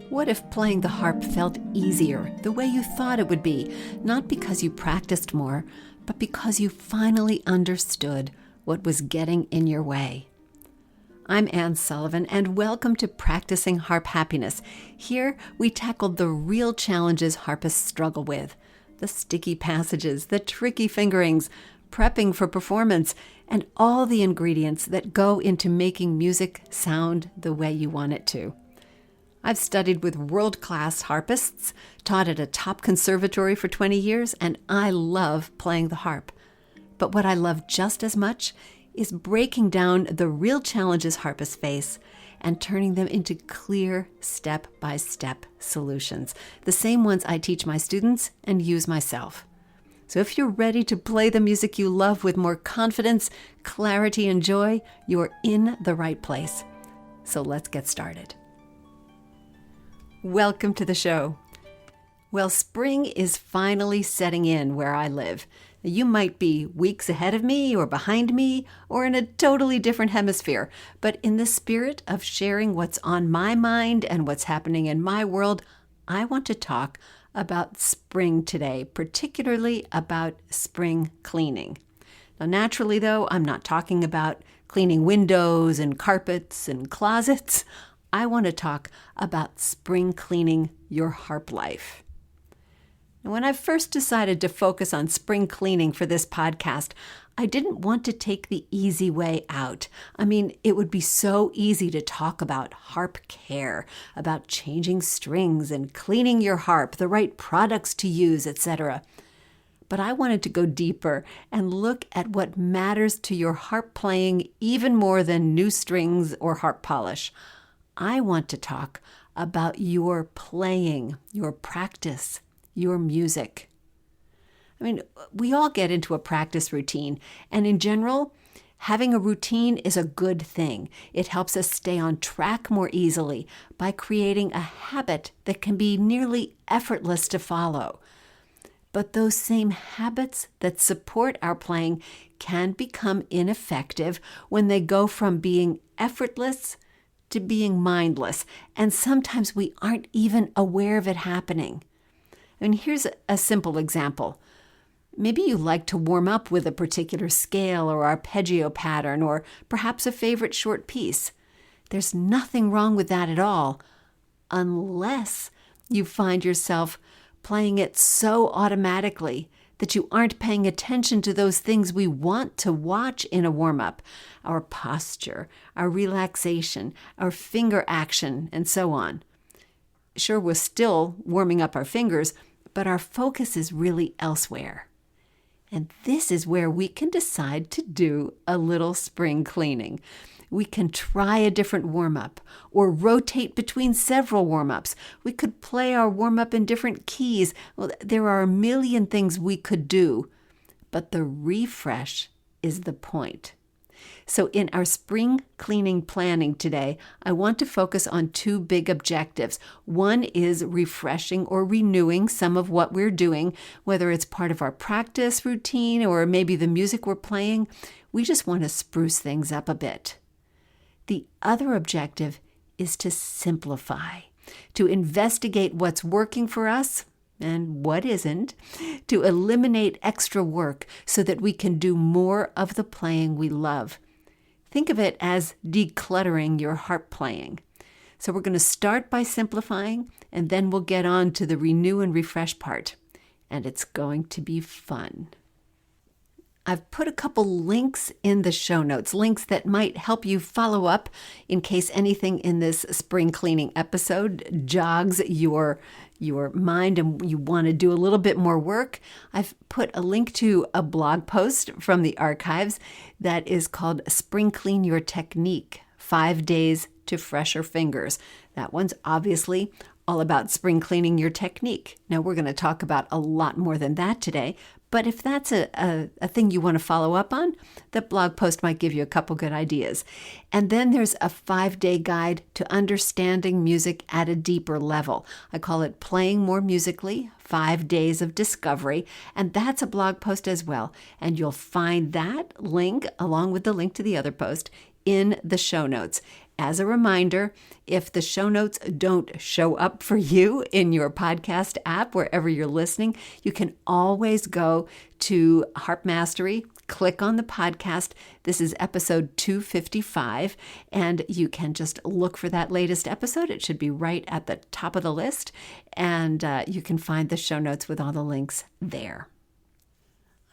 What if playing the harp felt easier, the way you thought it would be, not because you practiced more, but because you finally understood what was getting in your way? I'm Anne Sullivan, and welcome to Practicing Harp Happiness. Here, we tackle the real challenges harpists struggle with: the sticky passages, the tricky fingerings, prepping for performance, and all the ingredients that go into making music sound the way you want it to. I've studied with world-class harpists, taught at a top conservatory for 20 years, and I love playing the harp. But what I love just as much is breaking down the real challenges harpists face and turning them into clear step-by-step solutions, the same ones I teach my students and use myself. So if you're ready to play the music you love with more confidence, clarity, and joy, you're in the right place. So let's get started. Welcome to the show. Well, spring is finally setting in where I live. You might be weeks ahead of me or behind me or in a totally different hemisphere, but in the spirit of sharing what's on my mind and what's happening in my world, I want to talk about spring today, particularly about spring cleaning. Now, naturally, though, I'm not talking about cleaning windows and carpets and closets. I want to talk about spring cleaning your harp life. And when I first decided to focus on spring cleaning for this podcast, I didn't want to take the easy way out. I mean, it would be so easy to talk about harp care, about changing strings and cleaning your harp, the right products to use, etc. But I wanted to go deeper and look at what matters to your harp playing even more than new strings or harp polish. I want to talk about your playing, your practice, your music. I mean, we all get into a practice routine, and in general, having a routine is a good thing. It helps us stay on track more easily by creating a habit that can be nearly effortless to follow. But those same habits that support our playing can become ineffective when they go from being effortless to being mindless, and sometimes we aren't even aware of it happening. And here's a simple example. Maybe you like to warm up with a particular scale or arpeggio pattern, or perhaps a favorite short piece. There's nothing wrong with that at all, unless you find yourself playing it so automatically that you aren't paying attention to those things we want to watch in a warm-up: our posture, our relaxation, our finger action, and so on. Sure, we're still warming up our fingers, but our focus is really elsewhere. And this is where we can decide to do a little spring cleaning. We can try a different warm-up or rotate between several warm-ups. We could play our warm-up in different keys. Well, there are a million things we could do, but the refresh is the point. So in our spring cleaning planning today, I want to focus on two big objectives. One is refreshing or renewing some of what we're doing, whether it's part of our practice routine or maybe the music we're playing. We just want to spruce things up a bit. The other objective is to simplify, to investigate what's working for us and what isn't, to eliminate extra work so that we can do more of the playing we love. Think of it as decluttering your harp playing. So we're going to start by simplifying, and then we'll get on to the renew and refresh part. And it's going to be fun. I've put a couple links in the show notes, links that might help you follow up in case anything in this spring cleaning episode jogs your mind and you want to do a little bit more work. I've put a link to a blog post from the archives that is called Spring Clean Your Technique, 5 Days to Fresher Fingers. That one's obviously all about spring cleaning your technique. Now, we're going to talk about a lot more than that today, but if that's a thing you want to follow up on, the blog post might give you a couple good ideas. And then there's a 5-day guide to understanding music at a deeper level. I call it Playing More Musically, 5 Days of Discovery, and that's a blog post as well. And you'll find that link, along with the link to the other post, in the show notes. As a reminder, if the show notes don't show up for you in your podcast app, wherever you're listening, you can always go to Harp Mastery, click on the podcast. This is episode 255, and you can just look for that latest episode. It should be right at the top of the list, and you can find the show notes with all the links there.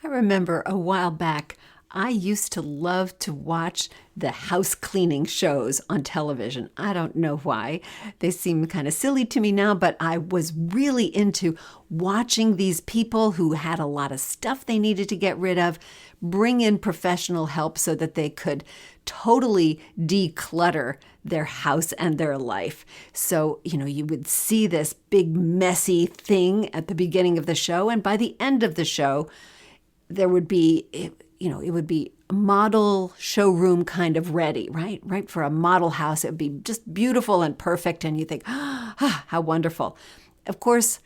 I remember a while back, I used to love to watch the house cleaning shows on television. I don't know why. They seem kind of silly to me now, but I was really into watching these people who had a lot of stuff they needed to get rid of, bring in professional help so that they could totally declutter their house and their life. So, you would see this big messy thing at the beginning of the show, and by the end of the show, there would be, it would be model showroom kind of ready, right? Right for a model house. It would be just beautiful and perfect. And you think, how wonderful. Of course,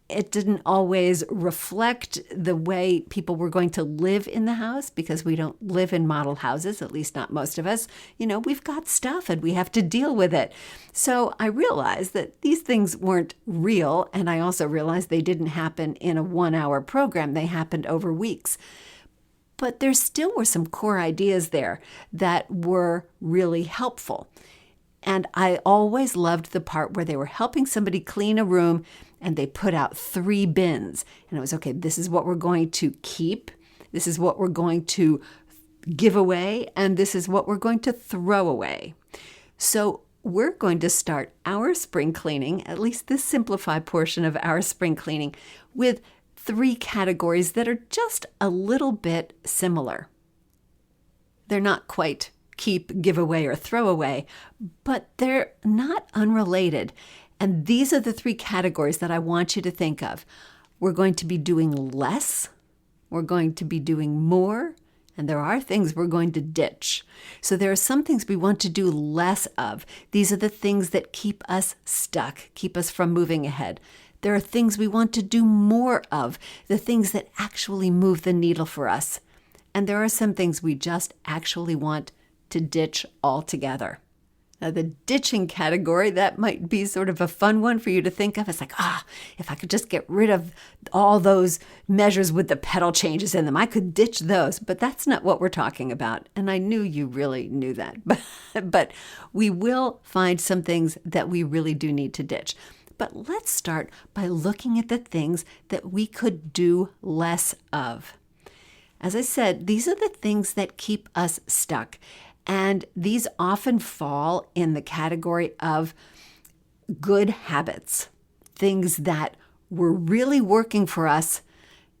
it didn't always reflect the way people were going to live in the house, because we don't live in model houses, at least not most of us. We've got stuff and we have to deal with it. So I realized that these things weren't real. And I also realized they didn't happen in a 1-hour program. They happened over weeks. But there still were some core ideas there that were really helpful. And I always loved the part where they were helping somebody clean a room and they put out 3 bins. And it was, okay, this is what we're going to keep. This is what we're going to give away. And this is what we're going to throw away. So we're going to start our spring cleaning, at least this simplified portion of our spring cleaning, with 3 categories that are just a little bit similar. They're not quite keep, give away, or throw away, but they're not unrelated. And these are the 3 categories that I want you to think of. We're going to be doing less, we're going to be doing more, and there are things we're going to ditch. So there are some things we want to do less of. These are the things that keep us stuck, keep us from moving ahead. There are things we want to do more of, the things that actually move the needle for us. And there are some things we just actually want to ditch altogether. Now, the ditching category, that might be sort of a fun one for you to think of. It's like, if I could just get rid of all those measures with the pedal changes in them, I could ditch those. But that's not what we're talking about. And I knew you really knew that. But we will find some things that we really do need to ditch. But let's start by looking at the things that we could do less of. As I said, these are the things that keep us stuck. And these often fall in the category of good habits, things that were really working for us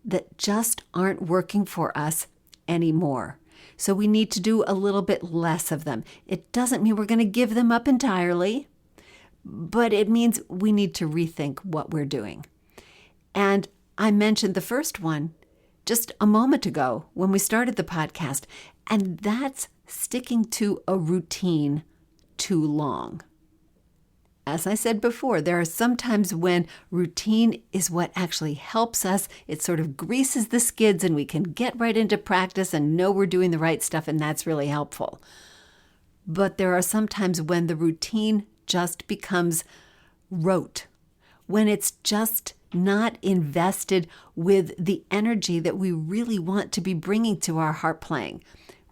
that just aren't working for us anymore. So we need to do a little bit less of them. It doesn't mean we're going to give them up entirely, but it means we need to rethink what we're doing. And I mentioned the first one just a moment ago when we started the podcast, and that's sticking to a routine too long. As I said before, there are some times when routine is what actually helps us. It sort of greases the skids and we can get right into practice and know we're doing the right stuff, and that's really helpful. But there are some times when the routine just becomes rote, when it's just not invested with the energy that we really want to be bringing to our harp playing.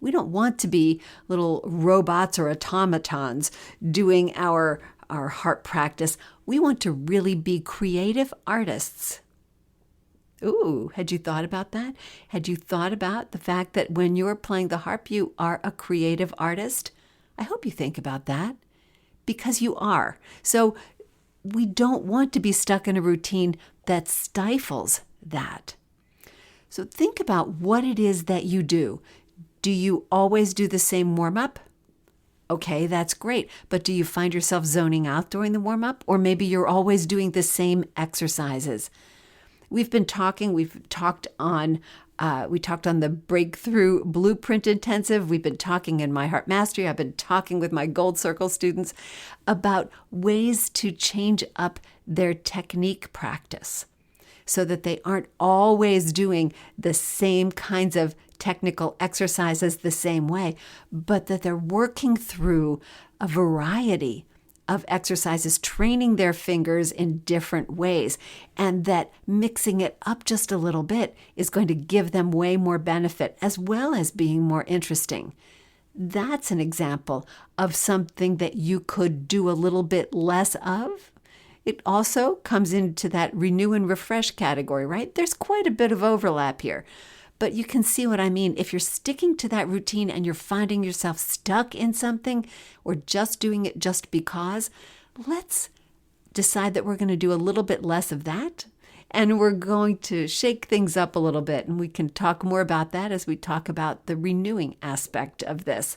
We don't want to be little robots or automatons doing our harp practice. We want to really be creative artists. Ooh, had you thought about that? Had you thought about the fact that when you're playing the harp, you are a creative artist? I hope you think about that, because you are. So we don't want to be stuck in a routine that stifles that. So think about what it is that you do. Do you always do the same warm-up? Okay, that's great. But do you find yourself zoning out during the warm-up? Or maybe you're always doing the same exercises. We talked on the Breakthrough Blueprint Intensive. We've been talking in my Harp Mastery. I've been talking with my Gold Circle students about ways to change up their technique practice so that they aren't always doing the same kinds of technical exercises the same way, but that they're working through a variety of exercises, training their fingers in different ways, and that mixing it up just a little bit is going to give them way more benefit as well as being more interesting. That's an example of something that you could do a little bit less of. It also comes into that renew and refresh category, right? There's quite a bit of overlap here. But you can see what I mean. If you're sticking to that routine and you're finding yourself stuck in something or just doing it just because, let's decide that we're going to do a little bit less of that. And we're going to shake things up a little bit. And we can talk more about that as we talk about the renewing aspect of this.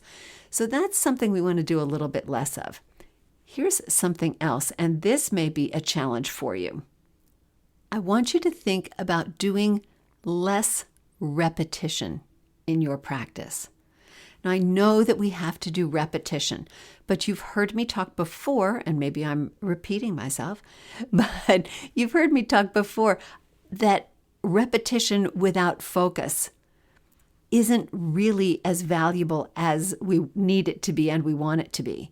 So that's something we want to do a little bit less of. Here's something else, and this may be a challenge for you. I want you to think about doing less repetition in your practice. Now, I know that we have to do repetition, but you've heard me talk before, and maybe I'm repeating myself, but you've heard me talk before that repetition without focus isn't really as valuable as we need it to be and we want it to be.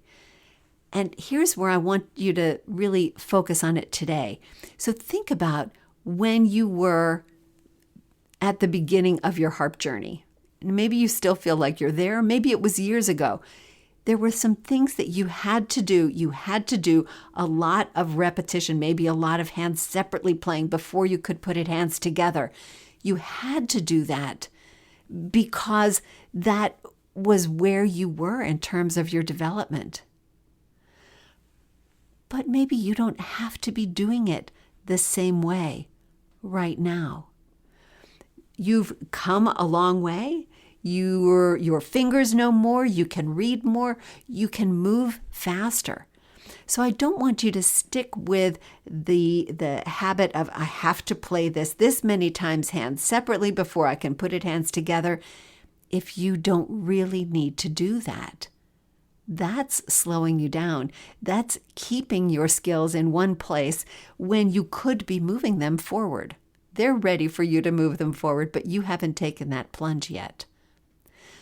And here's where I want you to really focus on it today. So think about when you were at the beginning of your harp journey. Maybe you still feel like you're there. Maybe it was years ago. There were some things that you had to do. You had to do a lot of repetition, maybe a lot of hands separately playing before you could put it hands together. You had to do that because that was where you were in terms of your development. But maybe you don't have to be doing it the same way right now. You've come a long way. Your fingers know more. You can read more. You can move faster. So I don't want you to stick with the habit of I have to play this many times hands separately before I can put it hands together if you don't really need to do that. That's slowing you down. That's keeping your skills in one place when you could be moving them forward. They're ready for you to move them forward, but you haven't taken that plunge yet.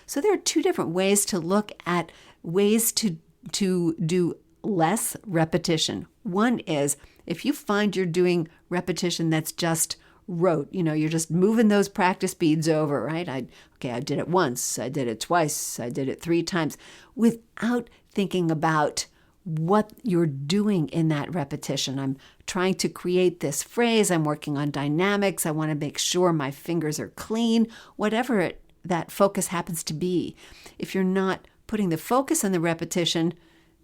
So there are two different ways to look at ways to do less repetition. One is if you find you're doing repetition that's just rote, you're just moving those practice beads over, right? I did it once, I did it twice, I did it 3 times, without thinking about what you're doing in that repetition. I'm trying to create this phrase. I'm working on dynamics. I want to make sure my fingers are clean, whatever that focus happens to be. If you're not putting the focus on the repetition,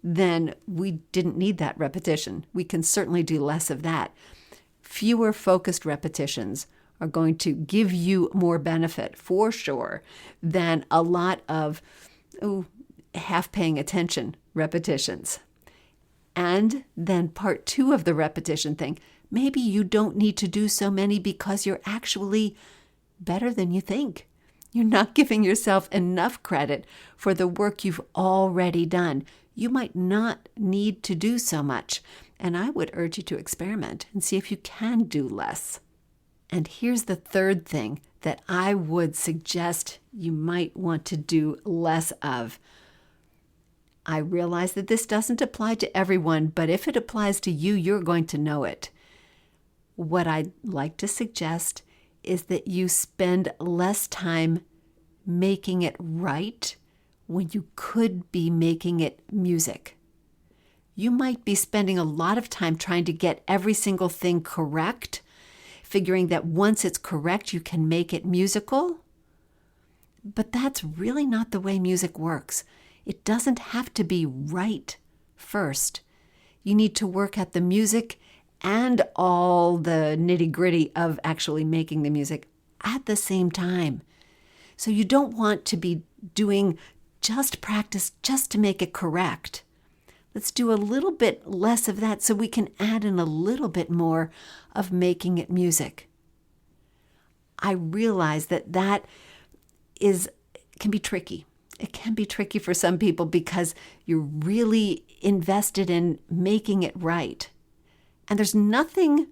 then we didn't need that repetition. We can certainly do less of that. Fewer focused repetitions are going to give you more benefit for sure than a lot of half paying attention repetitions. And then part 2 of the repetition thing, maybe you don't need to do so many because you're actually better than you think. You're not giving yourself enough credit for the work you've already done. You might not need to do so much. And I would urge you to experiment and see if you can do less. And here's the third thing that I would suggest you might want to do less of. I realize that this doesn't apply to everyone, but if it applies to you, you're going to know it. What I'd like to suggest is that you spend less time making it right when you could be making it music. You might be spending a lot of time trying to get every single thing correct, figuring that once it's correct, you can make it musical. But that's really not the way music works. It doesn't have to be right first. You need to work at the music and all the nitty-gritty of actually making the music at the same time. So you don't want to be doing just practice just to make it correct. Let's do a little bit less of that so we can add in a little bit more of making it music. I realize that can be tricky. It can be tricky for some people because you're really invested in making it right. And there's nothing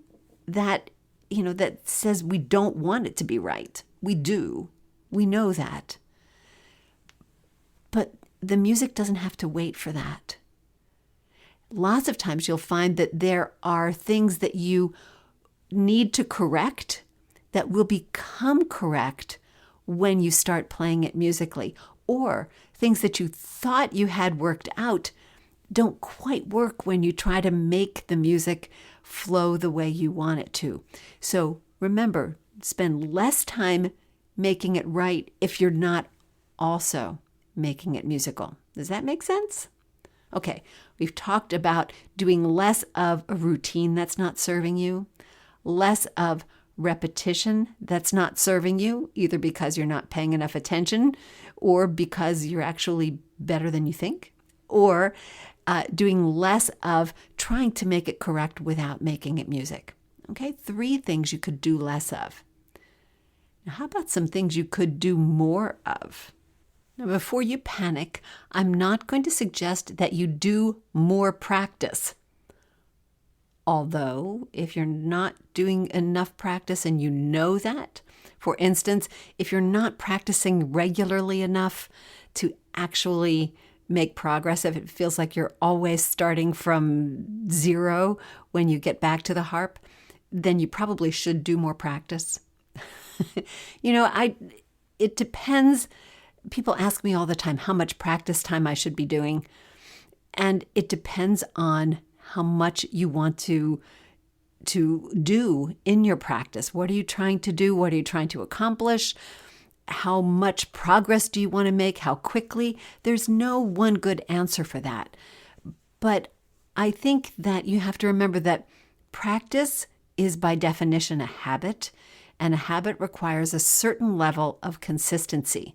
that says we don't want it to be right. We do. We know that. But the music doesn't have to wait for that. lots of times you'll find that there are things that you need to correct that will become correct when you start playing it musically, or things that you thought you had worked out don't quite work when you try to make the music flow the way you want it to. So remember, spend less time making it right if you're not also making it musical. Does that make sense? Okay, we've talked about doing less of a routine that's not serving you, less of repetition that's not serving you, either because you're not paying enough attention or because you're actually better than you think, or doing less of trying to make it correct without making it music. Okay, 3 things you could do less of. Now, how about some things you could do more of? Now, before you panic, I'm not going to suggest that you do more practice. Although, if you're not doing enough practice and you know that, for instance, if you're not practicing regularly enough to actually make progress, if it feels like you're always starting from 0 when you get back to the harp, then you probably should do more practice. It depends. People ask me all the time how much practice time I should be doing. And it depends on how much you want to do in your practice. What are you trying to do? What are you trying to accomplish? How much progress do you want to make? How quickly? There's no one good answer for that. But I think that you have to remember that practice is by definition a habit, and a habit requires a certain level of consistency.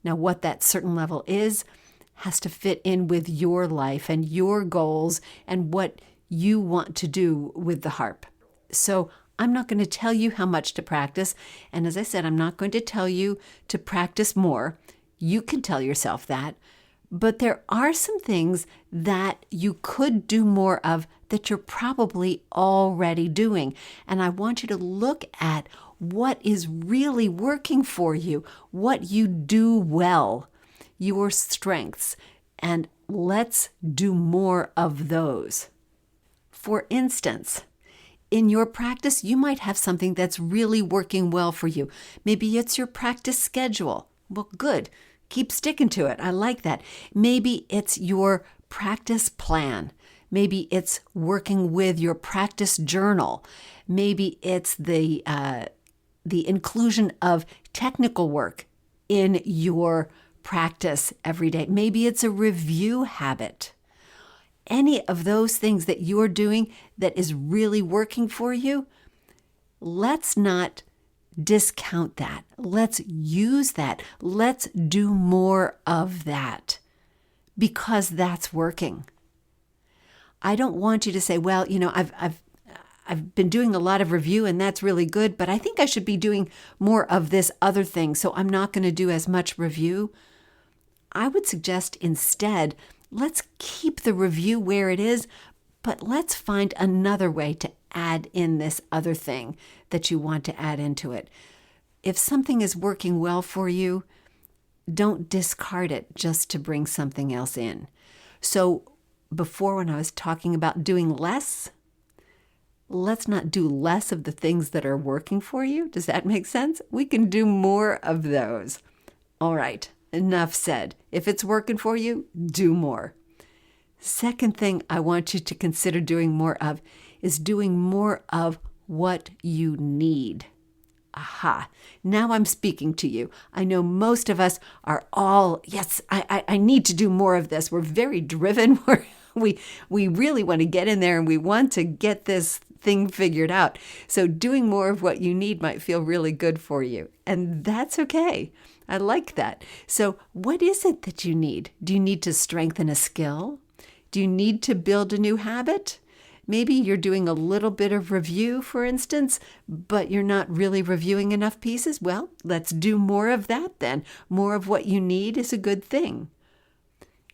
Now, what that certain level is has to fit in with your life and your goals and what you want to do with the harp. So I'm not going to tell you how much to practice. And as I said, I'm not going to tell you to practice more. You can tell yourself that. But there are some things that you could do more of that you're probably already doing. And I want you to look at what is really working for you, what you do well, your strengths, and let's do more of those. For instance, in your practice, you might have something that's really working well for you. Maybe it's your practice schedule. Well, good. Keep sticking to it. I like that. Maybe it's your practice plan. Maybe it's working with your practice journal. Maybe it's the inclusion of technical work in your practice every day. Maybe it's a review habit. Any of those things that you're doing that is really working for you, let's not discount that. Let's use that. Let's do more of that because that's working. I don't want you to say, well, I've been doing a lot of review and that's really good, but I think I should be doing more of this other thing, so I'm not going to do as much review. I would suggest instead, let's keep the review where it is, but let's find another way to add in this other thing that you want to add into it. If something is working well for you, don't discard it just to bring something else in. So before, when I was talking about doing less, let's not do less of the things that are working for you. Does that make sense? We can do more of those. All right, enough said. If it's working for you, do more. Second thing I want you to consider doing more of is doing more of what you need. Aha, now I'm speaking to you. I know most of us are all, yes, I need to do more of this. We're very driven. We really want to get in there and we want to get this thing figured out. So doing more of what you need might feel really good for you. And that's okay. I like that. So what is it that you need? Do you need to strengthen a skill? Do you need to build a new habit? Maybe you're doing a little bit of review, for instance, but you're not really reviewing enough pieces. Well, let's do more of that then. More of what you need is a good thing.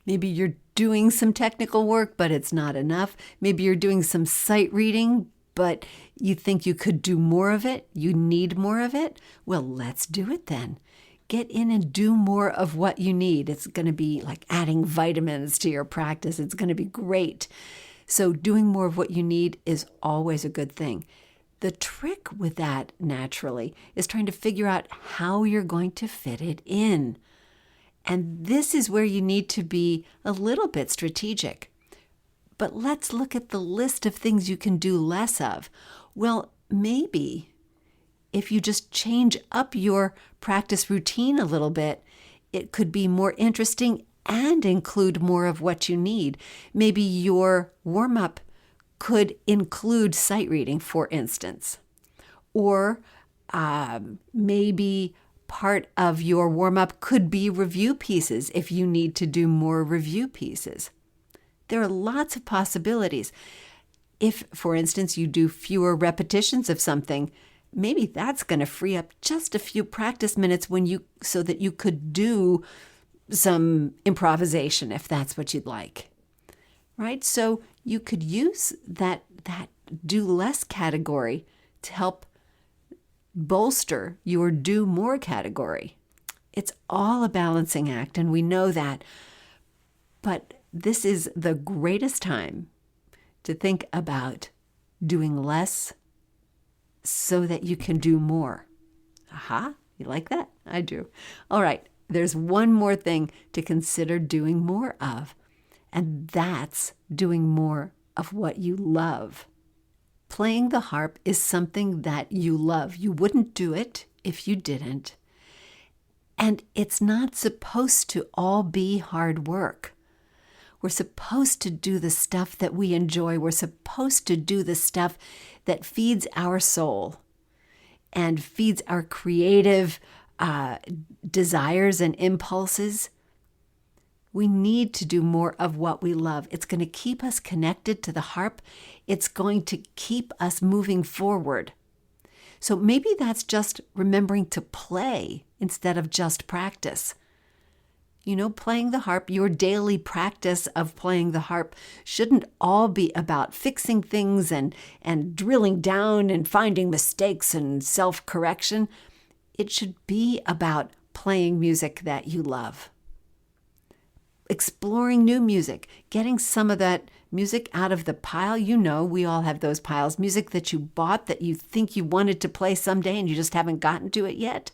Maybe you're doing some technical work, but it's not enough. Maybe you're doing some sight reading, but you think you could do more of it. You need more of it. Well, let's do it then. Get in and do more of what you need. It's going to be like adding vitamins to your practice. It's going to be great. So doing more of what you need is always a good thing. The trick with that, naturally, is trying to figure out how you're going to fit it in. And this is where you need to be a little bit strategic. But let's look at the list of things you can do less of. Well, maybe if you just change up your practice routine a little bit, it could be more interesting and include more of what you need. Maybe your warm-up could include sight reading, for instance. Or maybe part of your warm-up could be review pieces if you need to do more review pieces. There are lots of possibilities. If, for instance, you do fewer repetitions of something, maybe that's going to free up just a few practice minutes so that you could do some improvisation if that's what you'd like. Right? So you could use that do less category to help bolster your do more category. It's all a balancing act, and we know that. But this is the greatest time to think about doing less so that you can do more. Aha, you like that? I do. All right, there's one more thing to consider doing more of, and that's doing more of what you love. Playing the harp is something that you love. You wouldn't do it if you didn't. And it's not supposed to all be hard work. We're supposed to do the stuff that we enjoy. We're supposed to do the stuff that feeds our soul and feeds our creative desires and impulses. We need to do more of what we love. It's going to keep us connected to the harp. It's going to keep us moving forward. So maybe that's just remembering to play instead of just practice. Playing the harp, your daily practice of playing the harp shouldn't all be about fixing things and drilling down and finding mistakes and self-correction. It should be about playing music that you love. Exploring new music, getting some of that music out of the pile. We all have those piles. Music that you bought that you think you wanted to play someday and you just haven't gotten to it yet.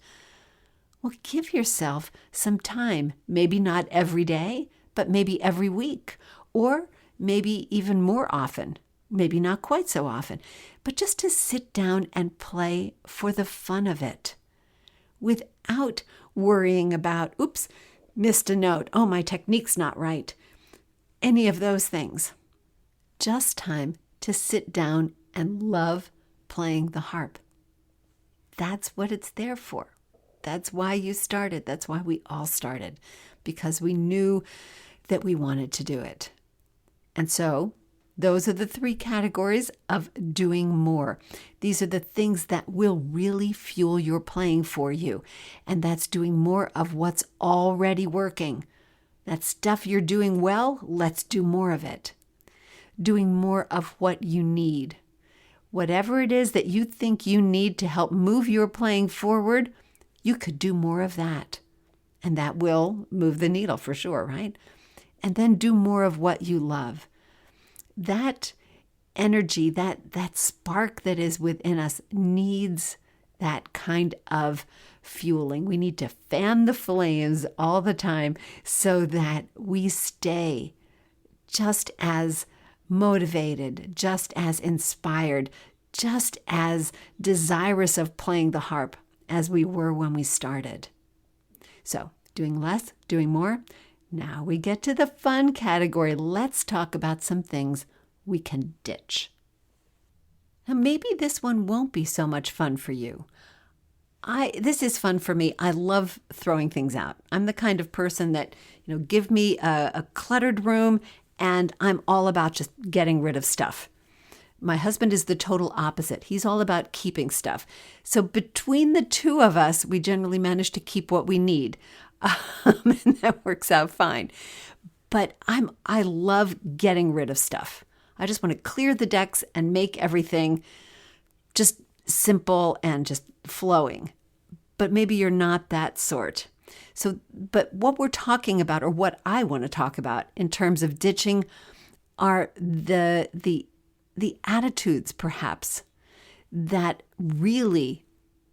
Well, give yourself some time, maybe not every day, but maybe every week, or maybe even more often, maybe not quite so often, but just to sit down and play for the fun of it without worrying about, oops, missed a note, oh, my technique's not right, any of those things. Just time to sit down and love playing the harp. That's what it's there for. That's why you started. That's why we all started, because we knew that we wanted to do it. And so those are the three categories of doing more. These are the things that will really fuel your playing for you. And that's doing more of what's already working. That stuff you're doing well, let's do more of it. Doing more of what you need. Whatever it is that you think you need to help move your playing forward, you could do more of that. And that will move the needle for sure, right? And then do more of what you love. That energy, that spark that is within us needs that kind of fueling. We need to fan the flames all the time so that we stay just as motivated, just as inspired, just as desirous of playing the harp as we were when we started. So, doing less, doing more. Now we get to the fun category. Let's talk about some things we can ditch. Now, maybe this one won't be so much fun for you. This is fun for me. I love throwing things out. I'm the kind of person that, give me a cluttered room and I'm all about just getting rid of stuff. My husband is the total opposite. He's all about keeping stuff. So between the two of us, we generally manage to keep what we need. And that works out fine. But I love getting rid of stuff. I just want to clear the decks and make everything just simple and just flowing. But maybe you're not that sort. But what we're talking about, or what I want to talk about in terms of ditching, are the attitudes, perhaps, that really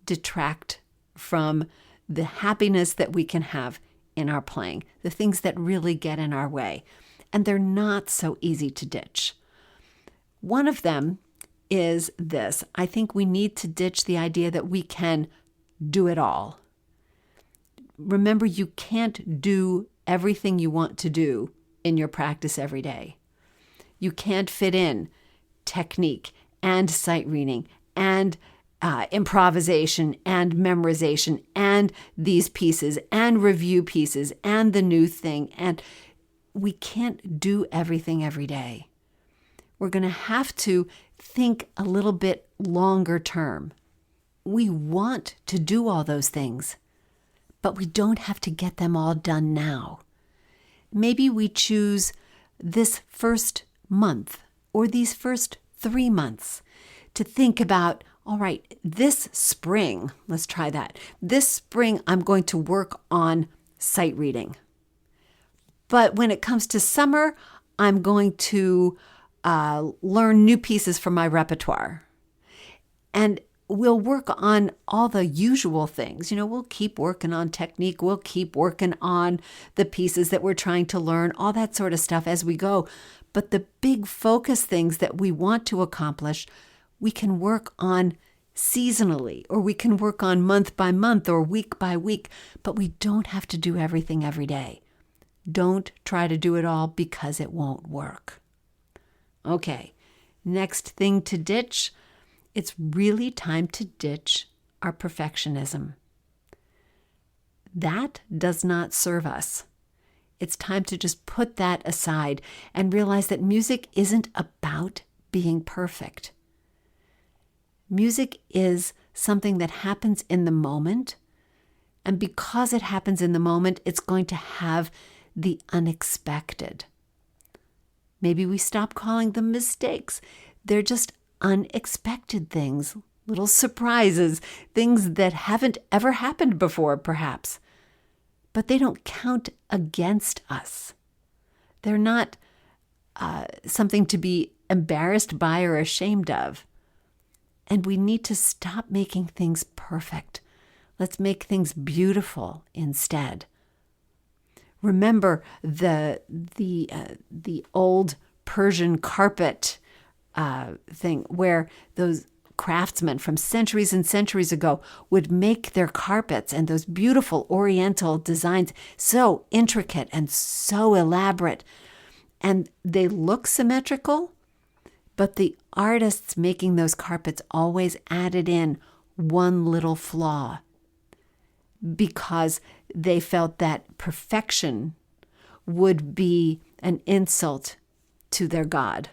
detract from the happiness that we can have in our playing, the things that really get in our way. And they're not so easy to ditch. One of them is this. I think we need to ditch the idea that we can do it all. Remember, you can't do everything you want to do in your practice every day. You can't fit in technique and sight reading and improvisation and memorization and these pieces and review pieces and the new thing. And we can't do everything every day. We're going to have to think a little bit longer term. We want to do all those things, but we don't have to get them all done now. Maybe we choose this first month or these first 3 months to think about, all right, this spring, let's try that. This spring, I'm going to work on sight reading. But when it comes to summer, I'm going to learn new pieces from my repertoire. And we'll work on all the usual things. We'll keep working on technique. We'll keep working on the pieces that we're trying to learn, all that sort of stuff as we go. But the big focus things that we want to accomplish, we can work on seasonally, or we can work on month by month or week by week, but we don't have to do everything every day. Don't try to do it all because it won't work. Okay, next thing to ditch. It's really time to ditch our perfectionism. That does not serve us. It's time to just put that aside and realize that music isn't about being perfect. Music is something that happens in the moment, and because it happens in the moment, it's going to have the unexpected. Maybe we stop calling them mistakes. They're just unexpected things, little surprises, things that haven't ever happened before, perhaps. But they don't count against us. They're not something to be embarrassed by or ashamed of. And we need to stop making things perfect. Let's make things beautiful instead. Remember the old Persian carpet thing where those craftsmen from centuries and centuries ago would make their carpets and those beautiful oriental designs so intricate and so elaborate. And they look symmetrical, but the artists making those carpets always added in one little flaw because they felt that perfection would be an insult to their God.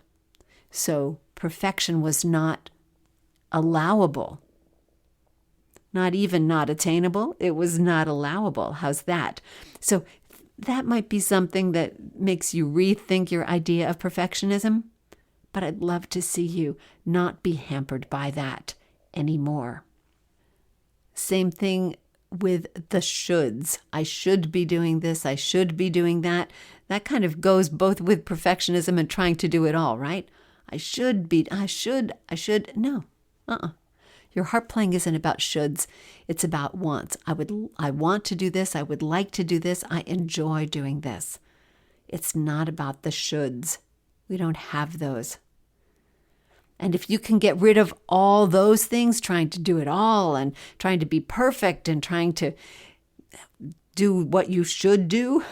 So perfection was not allowable. Not even not attainable. It was not allowable. How's that? So that might be something that makes you rethink your idea of perfectionism. But I'd love to see you not be hampered by that anymore. Same thing with the shoulds. I should be doing this. I should be doing that. That kind of goes both with perfectionism and trying to do it all, right? I should. No. Your harp playing isn't about shoulds. It's about wants. I want to do this. I would like to do this. I enjoy doing this. It's not about the shoulds. We don't have those. And if you can get rid of all those things, trying to do it all and trying to be perfect and trying to do what you should do,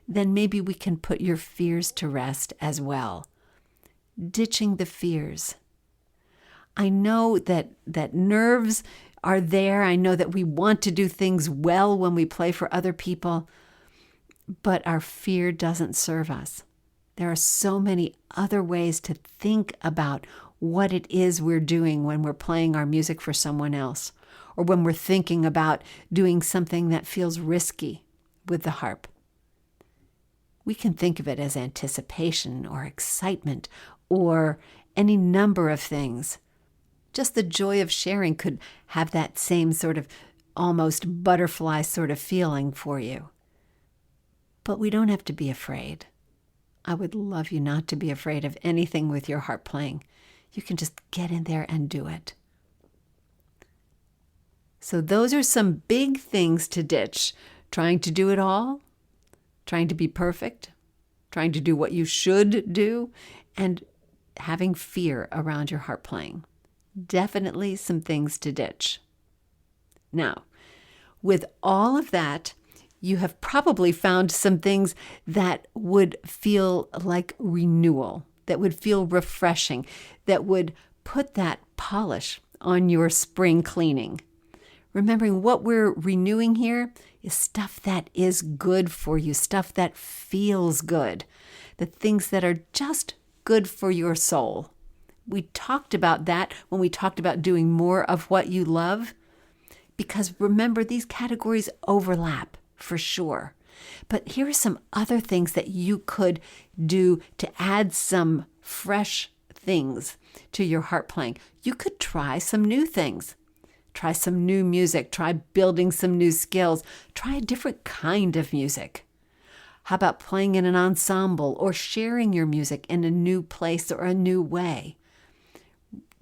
then maybe we can put your fears to rest as well. Ditching the fears. I know that nerves are there. I know that we want to do things well when we play for other people, but our fear doesn't serve us. There are so many other ways to think about what it is we're doing when we're playing our music for someone else, or when we're thinking about doing something that feels risky with the harp. We can think of it as anticipation or excitement or any number of things. Just the joy of sharing could have that same sort of almost butterfly sort of feeling for you. But we don't have to be afraid. I would love you not to be afraid of anything with your harp playing. You can just get in there and do it. So those are some big things to ditch. Trying to do it all, trying to be perfect, trying to do what you should do, and having fear around your harp playing. Definitely some things to ditch. Now, with all of that, you have probably found some things that would feel like renewal, that would feel refreshing, that would put that polish on your spring cleaning. Remembering what we're renewing here is stuff that is good for you, stuff that feels good, the things that are just good for your soul. We talked about that when we talked about doing more of what you love, because remember, these categories overlap for sure. But here are some other things that you could do to add some fresh things to your harp playing. You could try some new things. Try some new music. Try building some new skills. Try a different kind of music. How about playing in an ensemble or sharing your music in a new place or a new way?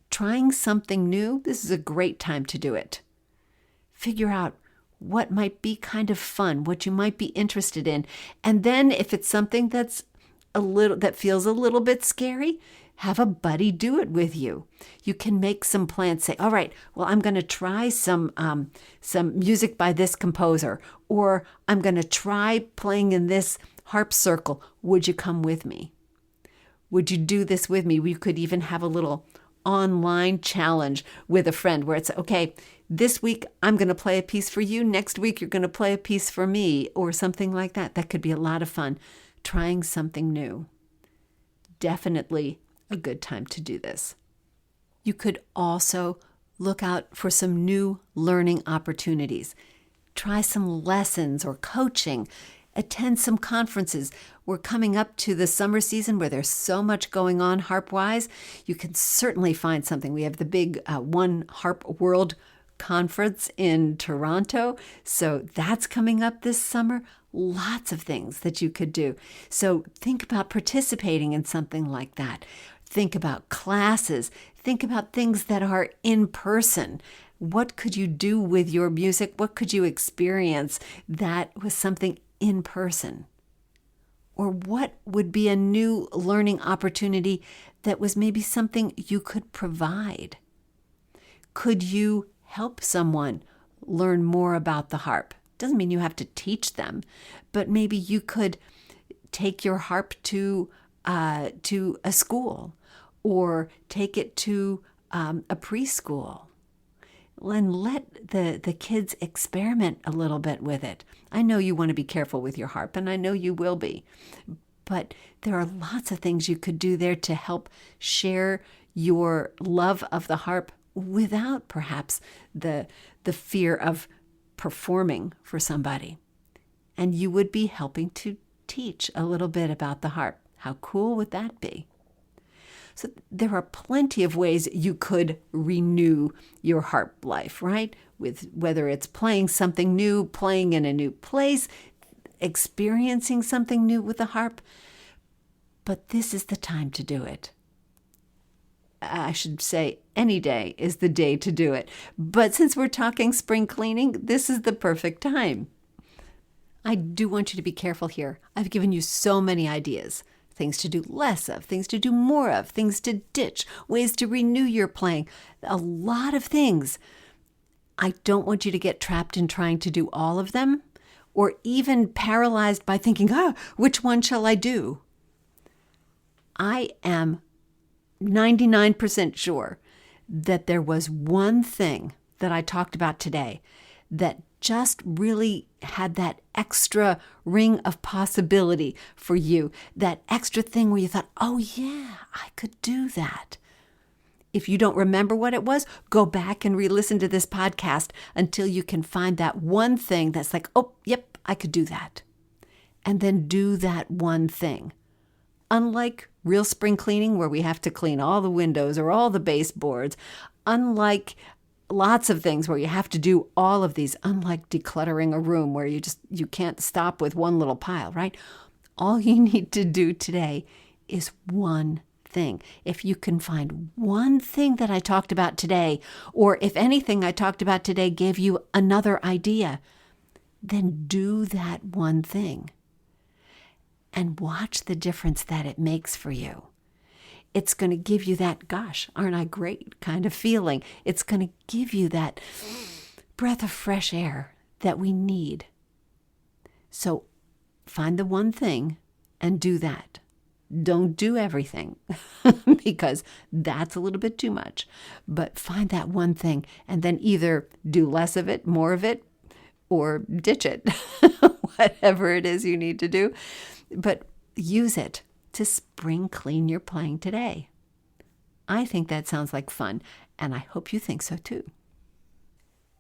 Trying something new, this is a great time to do it. Figure out what might be kind of fun, what you might be interested in. And then if it's something that feels a little bit scary, have a buddy do it with you. You can make some plans. Say, all right, well, I'm going to try some music by this composer, or I'm going to try playing in this harp circle. Would you come with me? Would you do this with me? We could even have a little online challenge with a friend where it's, okay, this week I'm going to play a piece for you. Next week you're going to play a piece for me, or something like that. That could be a lot of fun. Trying something new. Definitely a good time to do this. You could also look out for some new learning opportunities. Try some lessons or coaching. Attend some conferences. We're coming up to the summer season where there's so much going on harp-wise. You can certainly find something. We have the big One Harp World Conference in Toronto. So that's coming up this summer. Lots of things that you could do. So think about participating in something like that. Think about classes. Think about things that are in person. What could you do with your music? What could you experience that was something in person? Or what would be a new learning opportunity that was maybe something you could provide? Could you help someone learn more about the harp? Doesn't mean you have to teach them, but maybe you could take your harp to a school, or take it to a preschool, and let the kids experiment a little bit with it. I know you want to be careful with your harp, and I know you will be, but there are lots of things you could do there to help share your love of the harp without perhaps the fear of performing for somebody. And you would be helping to teach a little bit about the harp. How cool would that be? So there are plenty of ways you could renew your harp life, right? With whether it's playing something new, playing in a new place, experiencing something new with the harp. But this is the time to do it. I should say any day is the day to do it. But since we're talking spring cleaning, this is the perfect time. I do want you to be careful here. I've given you so many ideas. Things to do less of, things to do more of, things to ditch, ways to renew your playing. A lot of things. I don't want you to get trapped in trying to do all of them, or even paralyzed by thinking, which one shall I do? I am 99% sure that there was one thing that I talked about today that just really had that extra ring of possibility for you, that extra thing where you thought, oh yeah, I could do that. If you don't remember what it was, go back and re-listen to this podcast until you can find that one thing that's like, oh, yep, I could do that. And then do that one thing. Unlike real spring cleaning where we have to clean all the windows or all the baseboards, unlike lots of things where you have to do all of these, unlike decluttering a room where you can't stop with one little pile, right? all you need to do today is one thing. If you can find one thing that I talked about today, or if anything I talked about today gave you another idea, then do that one thing and watch the difference that it makes for you. It's going to give you that, gosh, aren't I great kind of feeling. It's going to give you that breath of fresh air that we need. So find the one thing and do that. Don't do everything because that's a little bit too much. But find that one thing and then either do less of it, more of it, or ditch it, whatever it is you need to do. But use it to spring clean your playing today. I think that sounds like fun, and I hope you think so too.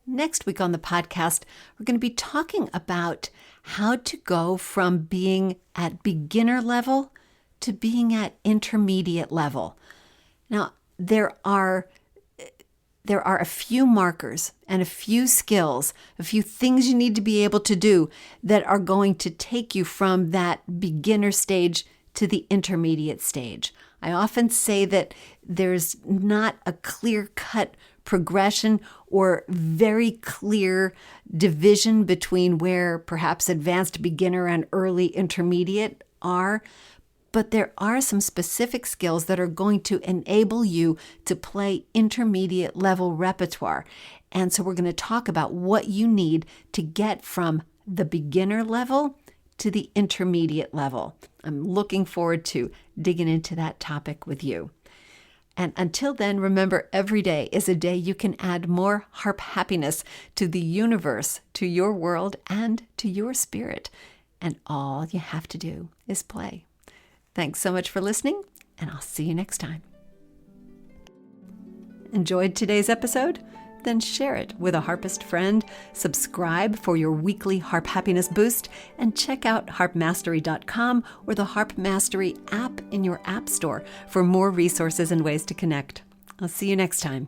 Next week on the podcast, we're going to be talking about how to go from being at beginner level to being at intermediate level. Now, there are a few markers and a few skills, a few things you need to be able to do that are going to take you from that beginner stage to the intermediate stage. I often say that there's not a clear-cut progression or very clear division between where perhaps advanced beginner and early intermediate are, but there are some specific skills that are going to enable you to play intermediate level repertoire. And so we're going to talk about what you need to get from the beginner level to the intermediate level. I'm looking forward to digging into that topic with you. And until then, remember, every day is a day you can add more harp happiness to the universe, to your world, and to your spirit. And all you have to do is play. Thanks so much for listening, and I'll see you next time. Enjoyed today's episode? Then share it with a harpist friend, subscribe for your weekly harp happiness boost, and check out harpmastery.com or the Harp Mastery app in your app store for more resources and ways to connect. I'll see you next time.